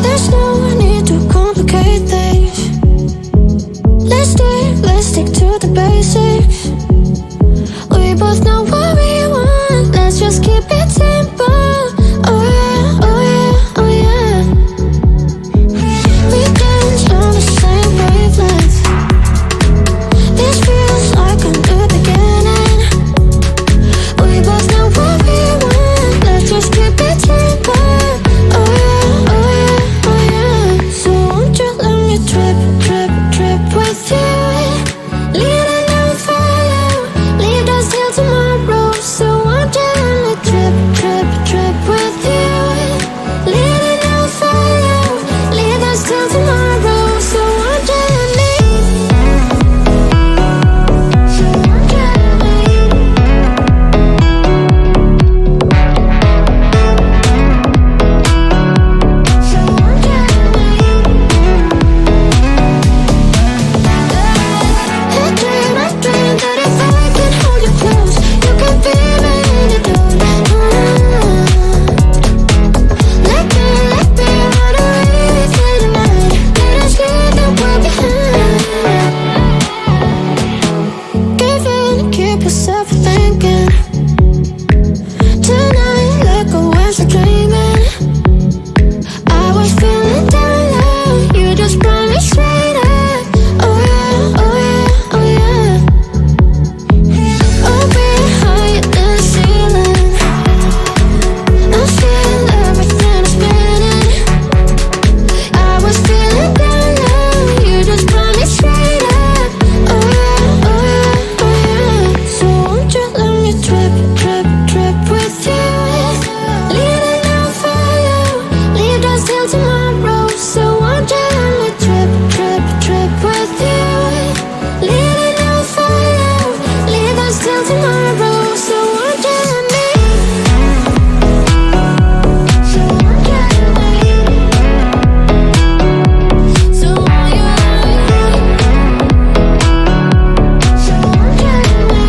There's no need to complicate things. Let's stick to the basics. We both know what we want, let's just keep it simple. Oh yeah, oh yeah, oh yeah. We dance on the same wavelength. This feels like a new beginning. We both know what we want, let's just keep it simple. Oh yeah, oh yeah, oh yeah. So won't you let me trip, trip, trip with you? Leading and follow, leave us till tomorrow. So won't you let me trip, trip, trip with you? Leading and follow, leave us till tomorrow. So won't you let me? So won't you let me? So won't you let me? I dream that if I can hold you close, you could be my antidote. Let me run away with you tonight. Let us leave the world behind. Give in, keep yourself thinking. Tonight, let go and start dreaming. I was feeling down low, you just brought me straight up. Oh yeah, oh yeah, oh yeah. Oh, we're higher than the ceiling. I feel everything is spinning. I was feeling down low, you just brought me straight up. Oh yeah, oh yeah, oh yeah. So won't you let me trip, trip, trip with you? Leading and follow, leave us till tomorrow. So won't you let me trip, trip, trip with you? Leading and follow, leave us till tomorrow. So won't you let me? So won't you let me? So won't you let me? So won't you let me?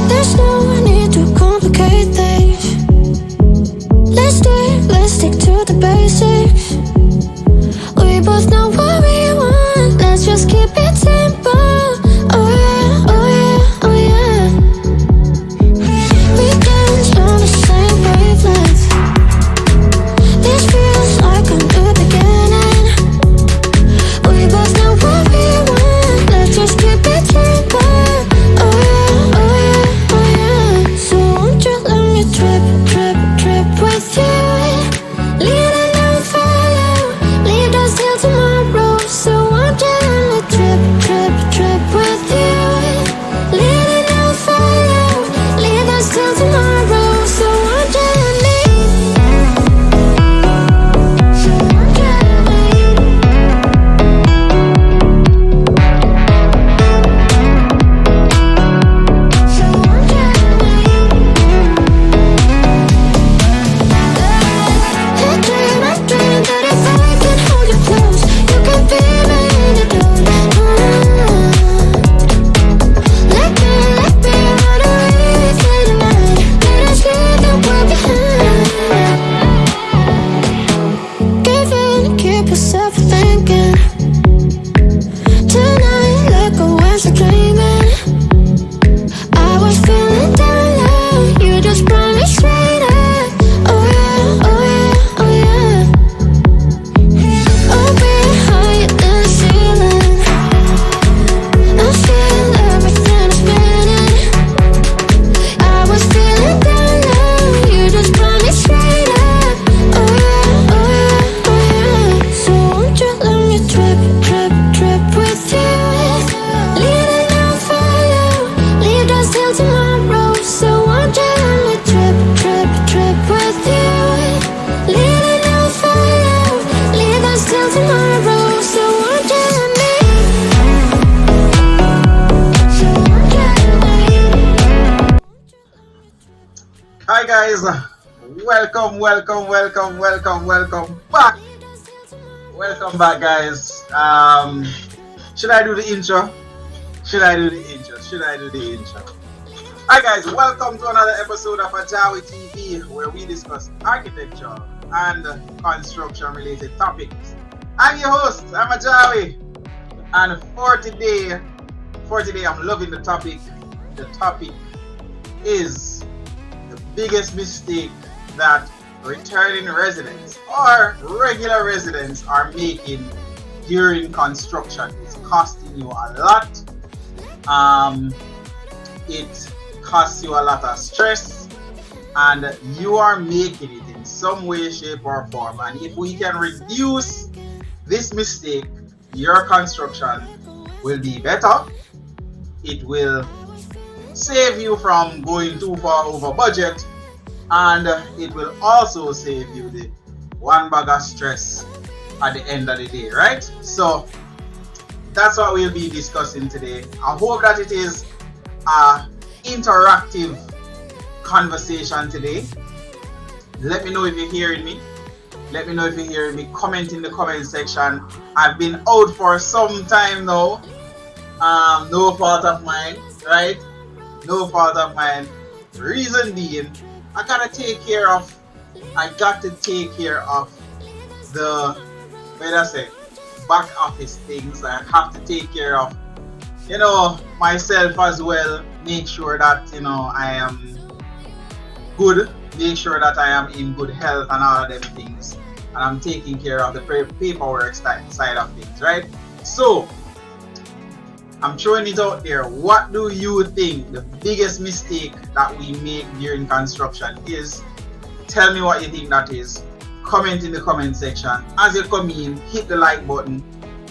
There's no need to complicate things. Let's stick to the basics. We both know what we want, let's just keep it simple. Oh yeah, oh yeah, oh yeah. We dance on the same wavelength. This feels like a new beginning. We both know what we want, let's just keep it simple. Oh yeah, oh yeah, oh yeah. So won't you let me trip, trip, trip with you? Leading and follow, leave us till tomorrow. So won't you let me trip, trip, trip with you? Leading and follow, leave us till tomorrow. So won't you let me? So won't you let me? So won't you let me? I dream that if I can hold you close, you could be my antidote. Let me run away with you tonight. Let us leave the world behind. Give in, keep yourself thinking. Tonight, let go and start dreaming. I was feeling down low, you just brought me straight up. Oh yeah, oh yeah, oh yeah. Oh, we're higher than the ceiling. I feel everything is spinning. I was feeling down low, you just brought me straight up. Oh yeah, oh yeah, oh yeah. So won't you let me trip, trip, trip with you? Leading and follow, leave us till tomorrow. So won't you let me trip, trip, trip with you? Leading and follow, leave us till tomorrow. So won't you let me? So won't you let me? Hi guys, welcome back. Welcome back, guys. Should I do the intro? Hi guys, welcome to another episode of AJAWI TV, where we discuss architecture and construction related topics. I'm your host, I'm AJAWI, and for today I'm loving the topic. The topic is the biggest mistake that returning residents or regular residents are making during construction. It's costing you a lot. It costs you a lot of stress, and you are making it in some way, shape, or form. And if we can reduce this mistake, your construction will be better. It will save you from going too far over budget, and it will also save you the one bag of stress at the end of the day, right? So that's what we'll be discussing today. I hope that it is an interactive conversation today. Let me know if you're hearing me. Comment in the comment section. I've been out for some time now. No fault of mine, right? No fault of mine. Reason being, I got to take care of the, back office things. I have to take care of, myself as well. Make sure that, I am good. Make sure that I am in good health and all of them things. And I'm taking care of the paperwork side of things, right? So, I'm throwing it out there. What do you think the biggest mistake that we make during construction is? Tell me what you think that is. Comment in the comment section. As you come in, hit the like button.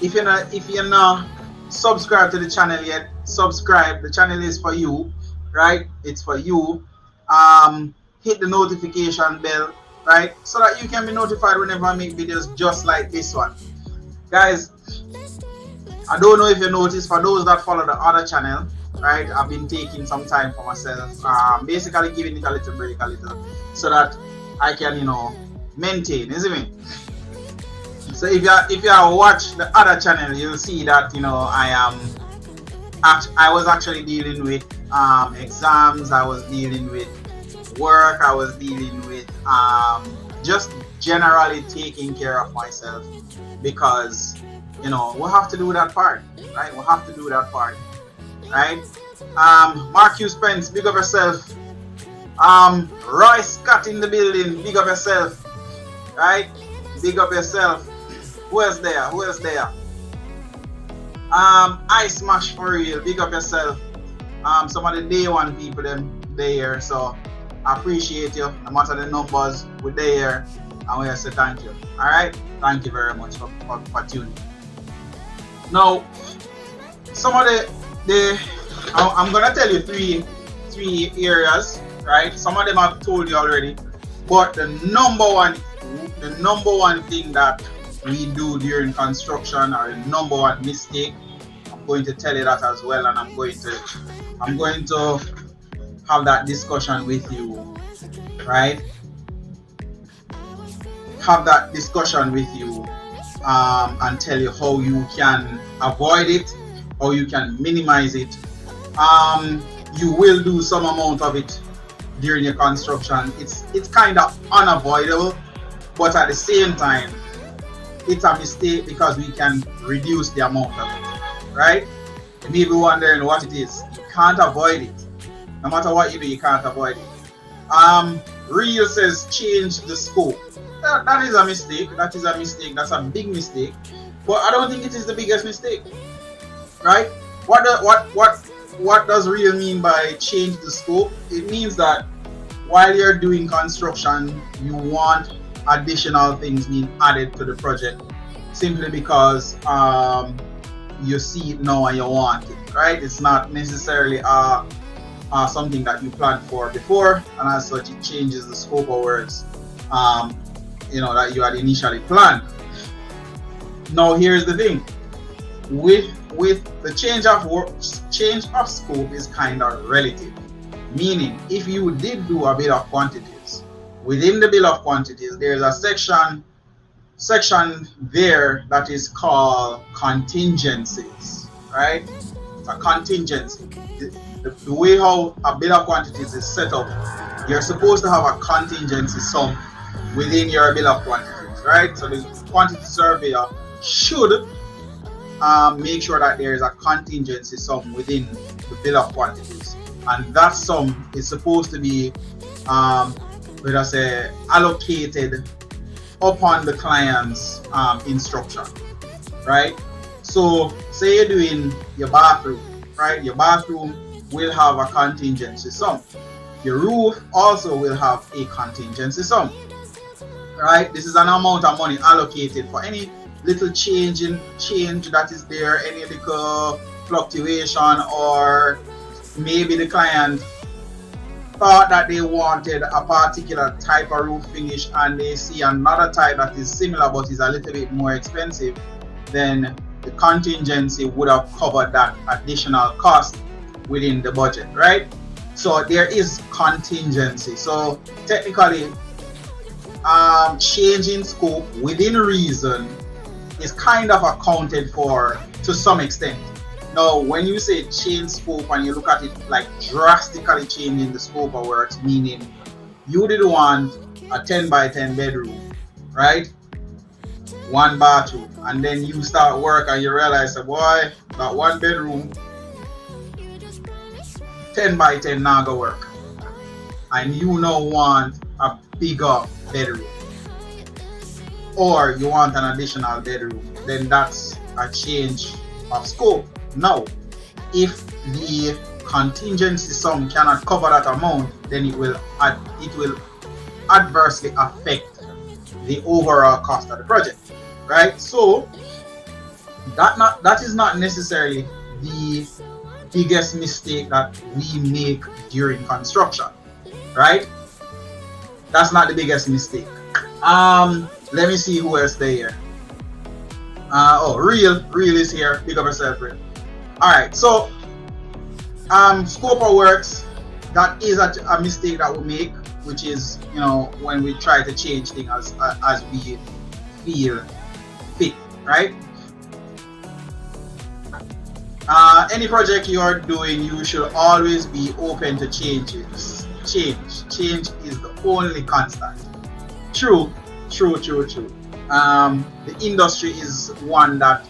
If you're not subscribed to the channel yet, subscribe. The channel is for you, right? It's for you. Hit the notification bell, right? So that you can be notified whenever I make videos just like this one. Guys, I don't know if you noticed, for those that follow the other channel, right, I've been taking some time for myself, basically giving it a little break, so that I can, maintain, isn't it? So if you watch the other channel, you'll see that, I was actually dealing with exams, I was dealing with work, I was dealing with just generally taking care of myself, because we have to do that part, right? Mark Hugh Spence, big up yourself. Roy Scott in the building, big up yourself, right? Big up yourself. Who else there? I Smash for real, big up yourself. Some of the day one people them there, so I appreciate you. No matter the numbers, we're there, and we say thank you. All right, thank you very much for tuning. Now, some of I'm gonna tell you three areas, right? Some of them I've told you already, but the number one thing that we do during construction, or the number one mistake, I'm going to tell you that as well, and I'm going to have that discussion with you, right? Have that discussion with you. And tell you how you can avoid it, how you can minimize it. You will do some amount of it during your construction. It's kind of unavoidable, but at the same time, it's a mistake because we can reduce the amount of it, right? You may be wondering what it is. You can't avoid it. No matter what you do, you can't avoid it. Real says change the scope. That is a mistake. That's a big mistake. But I don't think it is the biggest mistake, right? What does real mean by change the scope? It means that while you're doing construction, you want additional things being added to the project, simply because you see it now and you want it, right? It's not necessarily something that you planned for before, and as such, it changes the scope of works. That you had initially planned. Now here's the thing, with the change of scope is kind of relative, meaning if you did do a bit of quantities, within the bill of quantities, there's a section there that is called contingencies, right? It's a contingency. The way how a bill of quantities is set up, you're supposed to have a contingency sum within your bill of quantities, right? So the quantity surveyor should make sure that there is a contingency sum within the bill of quantities, and that sum is supposed to be let us say allocated upon the client's instruction, right? So say you're doing your bathroom, right? Your bathroom will have a contingency sum. Your roof also will have a contingency sum, right? This is an amount of money allocated for any little change that is there, any little fluctuation, or maybe the client thought that they wanted a particular type of roof finish and they see another type that is similar but is a little bit more expensive, then the contingency would have covered that additional cost within the budget, right? So there is contingency. So technically, changing scope within reason is kind of accounted for to some extent. Now, when you say change scope and you look at it like drastically changing the scope of works, meaning you did want a 10 by 10 bedroom, right? 1 bathroom, and then you start work and you realize that, boy, that 1 bedroom 10 by 10 now go work, and you now want a bigger bedroom, or you want an additional bedroom, then that's a change of scope. Now, if the contingency sum cannot cover that amount, then it will adversely affect the overall cost of the project, right? So that is not necessarily the biggest mistake that we make during construction, right? That's not the biggest mistake. Let me see who else they here. Real is here. Pick up yourself, Real. All right, so scope of works, that is a mistake that we make, which is, you know, when we try to change things as we feel fit, right? Any project you are doing, you should always be open to changes. Change is the only constant. True. The industry is one that,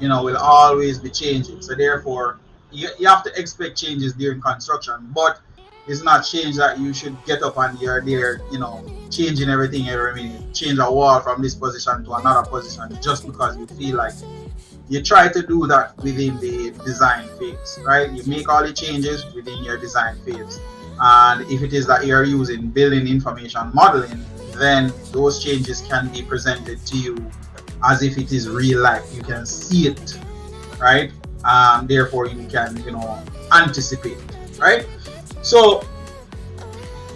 you know, will always be changing. So therefore, you have to expect changes during construction, but it's not change that you should get up and you're there, you know, changing everything every minute. Change a wall from this position to another position just because you feel like it. You try to do that within the design phase, right? You make all the changes within your design phase. And if it is that you're using building information modeling, then those changes can be presented to you as if it is real life. You can see it, right? Therefore, you can, you know, anticipate, right? So,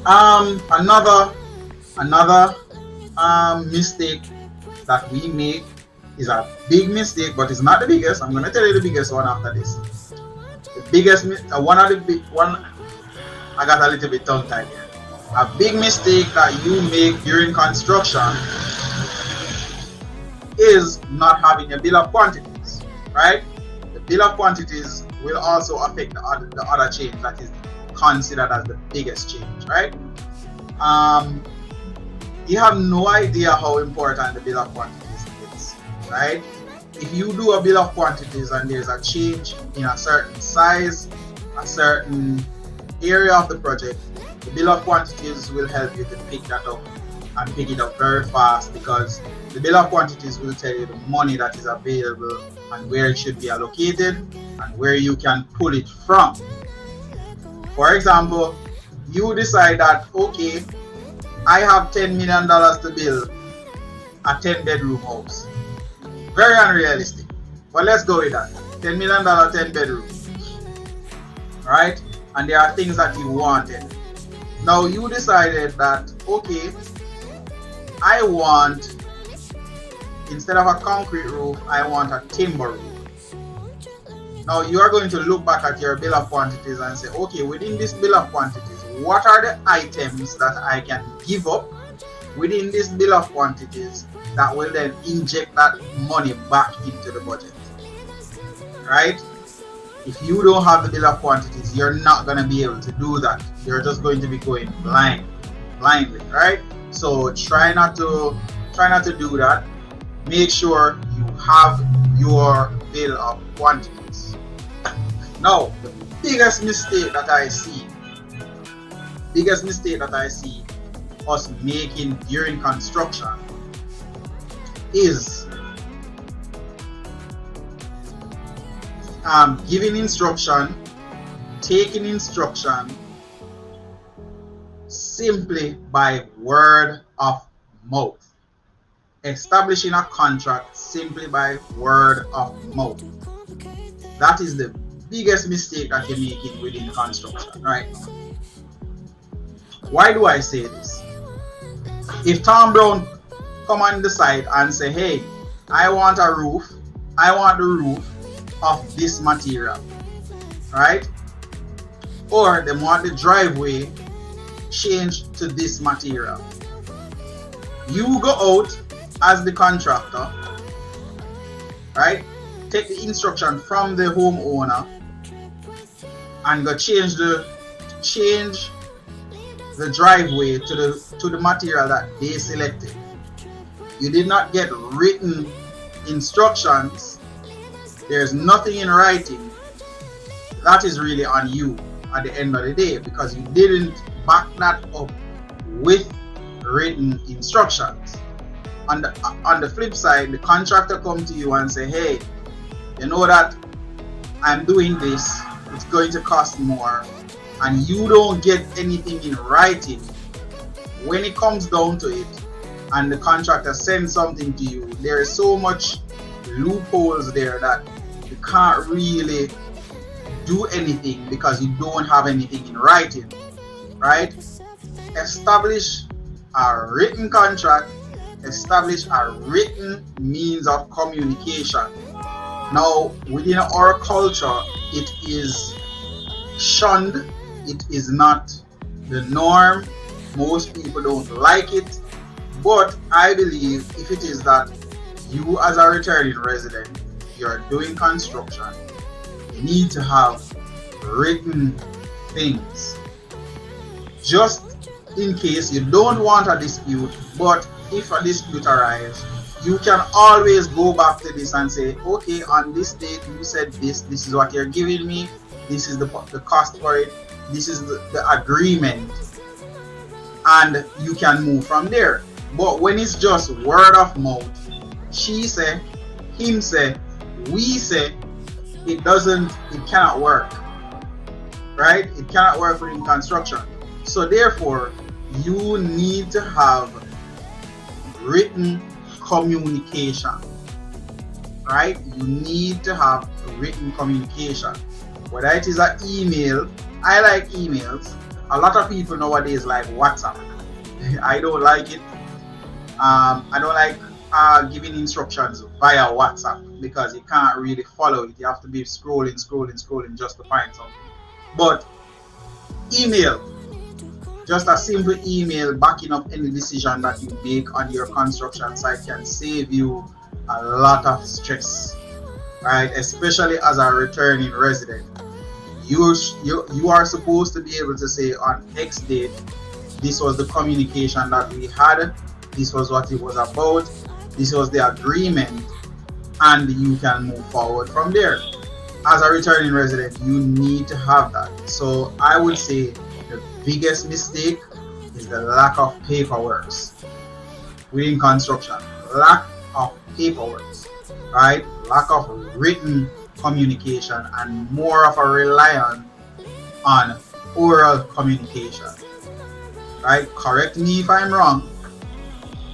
another mistake that we make is a big mistake, but it's not the biggest. I'm going to tell you the biggest one after this. The biggest, one of the big one. I got a little bit tongue-tied here. A big mistake that you make during construction is not having a bill of quantities, right? The bill of quantities will also affect the other change that is considered as the biggest change, right? You have no idea how important the bill of quantities is, right? If you do a bill of quantities and there's a change in a certain size, a certain area of the project, the bill of quantities will help you to pick that up and pick it up very fast, because the bill of quantities will tell you the money that is available and where it should be allocated and where you can pull it from. For example, you decide that, okay, I have $10 million to build a 10-bedroom house. Very unrealistic, but let's go with that. $10 million, 10 bedrooms, right? And there are things that you wanted. Now you decided that, okay, I want, instead of a concrete roof, I want a timber roof. Now you are going to look back at your bill of quantities and say, okay, within this bill of quantities, what are the items that I can give up within this bill of quantities that will then inject that money back into the budget, right? If you don't have the bill of quantities, you're not going to be able to do that. You're just going to be going blindly, right? So try not to do that. Make sure you have your bill of quantities. Now, the biggest mistake that I see us making during construction is giving instruction, taking instruction simply by word of mouth, establishing a contract simply by word of mouth. That is the biggest mistake that you're making within construction right now. Why do I say this? If Tom Brown come on the site and say, hey, I want the roof of this material, right? Or they want the driveway changed to this material. You go out as the contractor, right? Take the instruction from the homeowner and go change the driveway to the material that they selected. You did not get written instructions. There's nothing in writing. That is really on you at the end of the day, because you didn't back that up with written instructions. On the flip side, the contractor come to you and say, hey, you know that I'm doing this, it's going to cost more, and you don't get anything in writing. When it comes down to it and the contractor sends something to you, there is so much loopholes there that you can't really do anything because you don't have anything in writing, right? Establish a written contract, establish a written means of communication. Now, within our culture, it is shunned. It is not the norm. Most people don't like it. But I believe if it is that you as a returning resident, you're doing construction, you need to have written things. Just in case you don't want a dispute, but if a dispute arises, you can always go back to this and say, okay, on this date you said this is what you're giving me, this is the cost for it, this is the agreement, and you can move from there. But when it's just word of mouth, she say, him say, we say, it cannot work, right? It cannot work within construction. So therefore, you need to have written communication, right? You need to have written communication. Whether it is an email, I like emails. A lot of people nowadays like WhatsApp. I don't like it. I don't like giving instructions via WhatsApp because you can't really follow it. You have to be scrolling just to find something. But email, just a simple email backing up any decision that you make on your construction site can save you a lot of stress, right? Especially as a returning resident. You are supposed to be able to say on X date, this was the communication that we had, this was what it was about, this was the agreement, and you can move forward from there. As a returning resident, you need to have that. So I would say the biggest mistake is the lack of paperwork within construction. Lack of paperwork, right? Lack of written communication and more of a reliance on oral communication, right? Correct me if I'm wrong.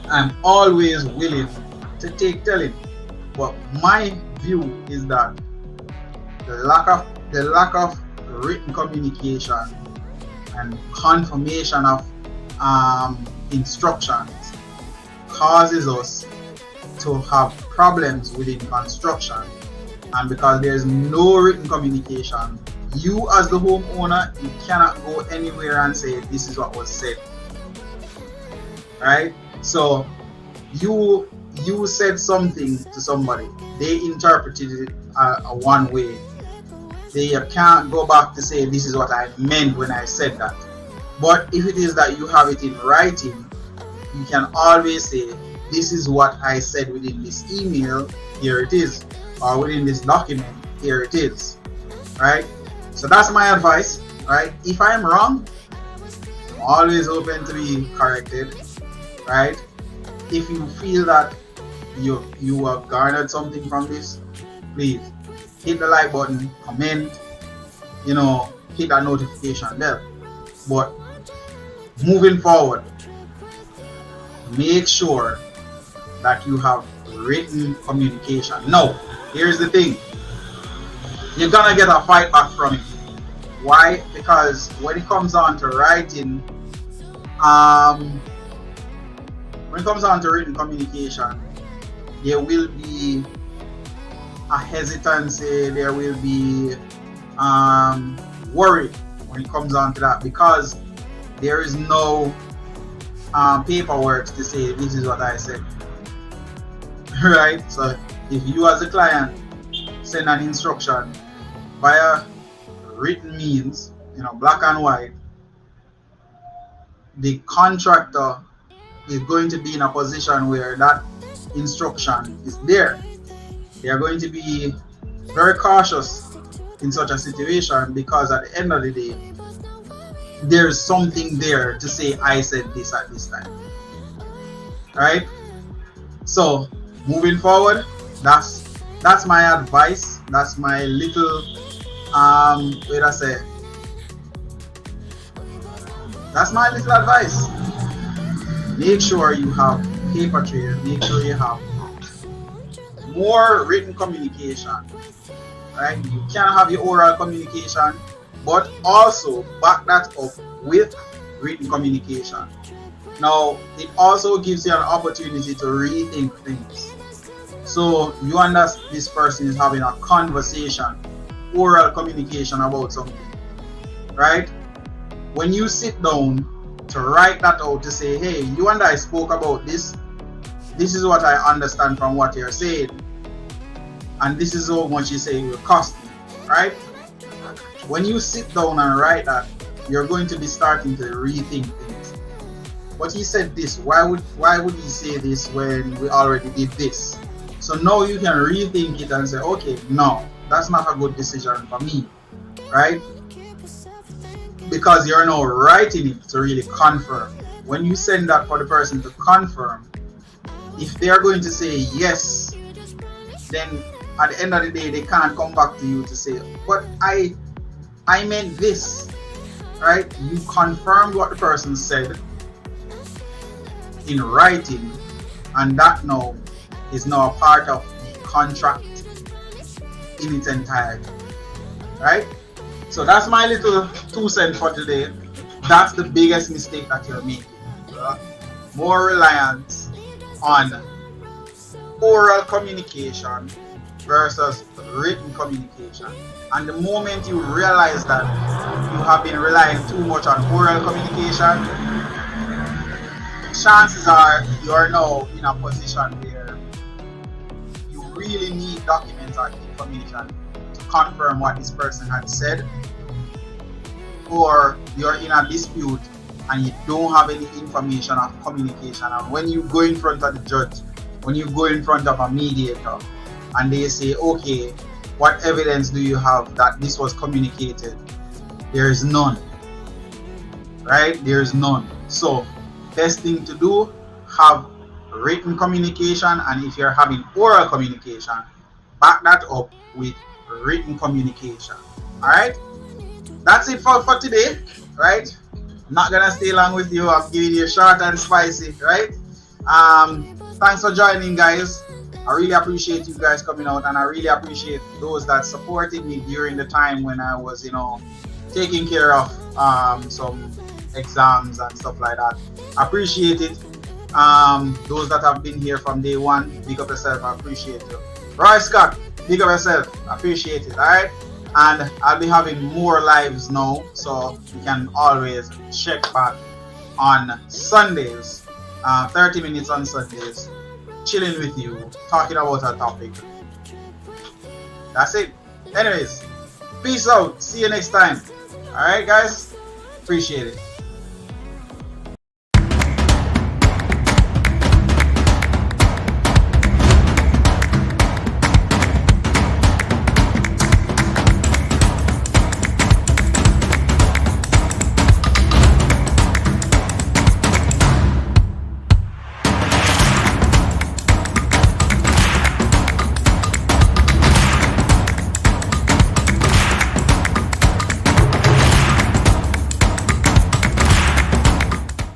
I'm always willing to take telling, but my view is that the lack of written communication and confirmation of instructions causes us to have problems within construction, and because there's no written communication, you as the homeowner, you cannot go anywhere and say this is what was said. Right? So you said something to somebody, they interpreted it one way. They can't go back to say this is what I meant when I said that. But if it is that you have it in writing, you can always say this is what I said within this email, here it is, or within this document, here it is. Right? So that's my advice. Right? If I'm wrong, I'm always open to be corrected. Right? If you feel that you have garnered something from this, please hit the like button, comment, hit that notification bell. But moving forward, make sure that you have written communication. Now, here's the thing. You're gonna get a fight back from it. Why? Because when it comes on to writing, when it comes on to written communication, there will be a hesitancy, there will be worry when it comes on to that, because there is no paperwork to say this is what I said. Right? So if you as a client send an instruction via written means, black and white, the contractor is going to be in a position where that instruction is there. They are going to be very cautious in such a situation, because at the end of the day, there's something there to say I said this at this time. Right? So moving forward, that's my advice. That's my little that's my little advice. Make sure you have paper trail, make sure you have more written communication. Right? You can have your oral communication, but also back that up with written communication. Now, it also gives you an opportunity to rethink things. So you understand this person is having a conversation, oral communication about something. Right? When you sit down to write that out, to say, hey, you and I spoke about this. This is what I understand from what you're saying. And this is how much you say it will cost me. Right? When you sit down and write that, you're going to be starting to rethink things. But he said this, why would he say this when we already did this? So now you can rethink it and say, okay, no, that's not a good decision for me. Right? Because you're now writing it to really confirm. When you send that for the person to confirm, if they're going to say yes, then at the end of the day, they can't come back to you to say, but I meant this. Right? You confirmed what the person said in writing, and that now is now a part of the contract in its entirety. Right? So that's my little 2 cents for today. That's the biggest mistake that you're making. More reliance on oral communication versus written communication. And the moment you realize that you have been relying too much on oral communication, chances are you are now in a position where you really need documents or information to confirm what this person had said, or you're in a dispute and you don't have any information or communication. And when you go in front of the judge, when you go in front of a mediator, and they say, okay, what evidence do you have that this was communicated? There is none. Right? There is none. So, best thing to do, have written communication, and if you're having oral communication, back that up with written communication. Alright? That's it for today. Right? I'm not gonna stay long with you. I'm giving you short and spicy. Right? Thanks for joining, guys. I really appreciate you guys coming out, and I really appreciate those that supported me during the time when I was, taking care of some exams and stuff like that. I appreciate it. Those that have been here from day one, big up yourself. I appreciate you. Roy Scott, big up yourself. Appreciate it. Alright. And I'll be having more lives now, so you can always check back on Sundays, 30 minutes on Sundays, chilling with you, talking about a topic. That's it. Anyways, peace out. See you next time. Alright, guys. Appreciate it.